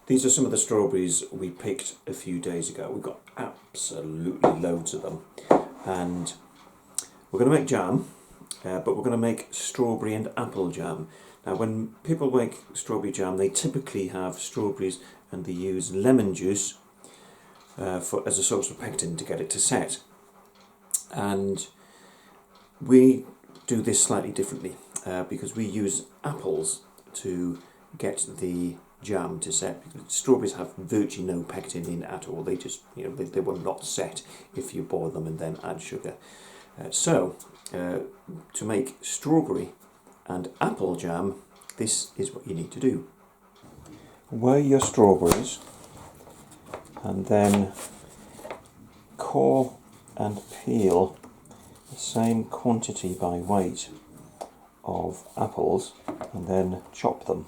These are some of the strawberries we picked a few days ago. We've got absolutely loads of them. And we're going to make jam, but we're going to make strawberry and apple jam. Now when people make strawberry jam, they typically have strawberries and they use lemon juice as a source of pectin to get it to set. And we do this slightly differently because we use apples to get the jam to set, because strawberries have virtually no pectin in at all. They just, they will not set if you boil them and then add sugar. So to make strawberry and apple jam, this is what you need to do. Weigh your strawberries and then core and peel the same quantity by weight of apples and then chop them.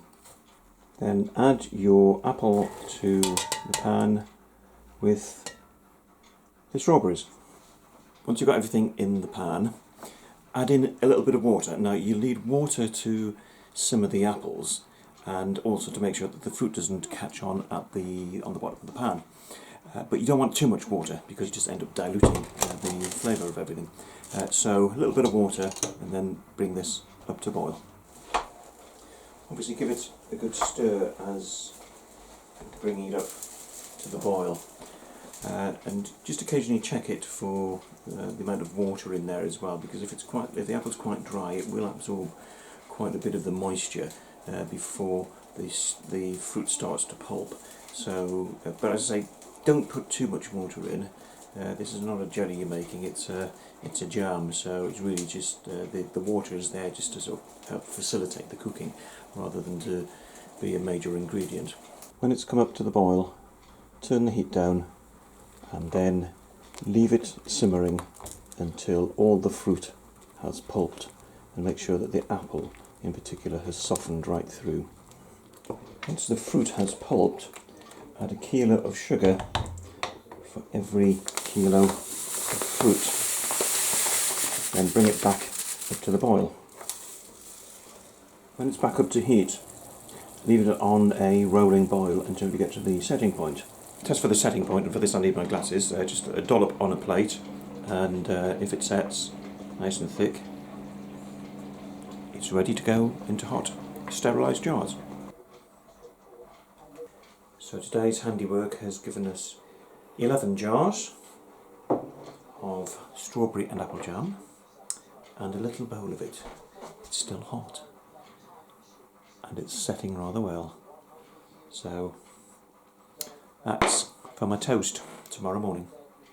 Then add your apple to the pan with the strawberries. Once you've got everything in the pan, add in a little bit of water. Now you'll need water to simmer the apples and also to make sure that the fruit doesn't catch on the bottom of the pan. But you don't want too much water because you just end up diluting the flavour of everything. So a little bit of water and then bring this up to boil. Obviously give it a good stir as bringing it up to the boil. And just occasionally check it for the amount of water in there as well, because if the apple's quite dry, it will absorb quite a bit of the moisture before the fruit starts to pulp. So, but as I say, don't put too much water in. This is not a jelly you're making; it's a jam. So it's really just the water is there just to sort of help facilitate the cooking, rather than to be a major ingredient. When it's come up to the boil, turn the heat down and then leave it simmering until all the fruit has pulped, and make sure that the apple in particular has softened right through. Once the fruit has pulped, add 1 kilo of sugar for every kilo of fruit. Then bring it back up to the boil. When it's back up to heat, leave it on a rolling boil until you get to the setting point. Test for the setting point, and for this I need my glasses. Just a dollop on a plate, and if it sets nice and thick, it's ready to go into hot, sterilised jars. So today's handiwork has given us 11 jars of strawberry and apple jam, and a little bowl of it. It's still hot, and it's setting rather well. So that's for my toast tomorrow morning.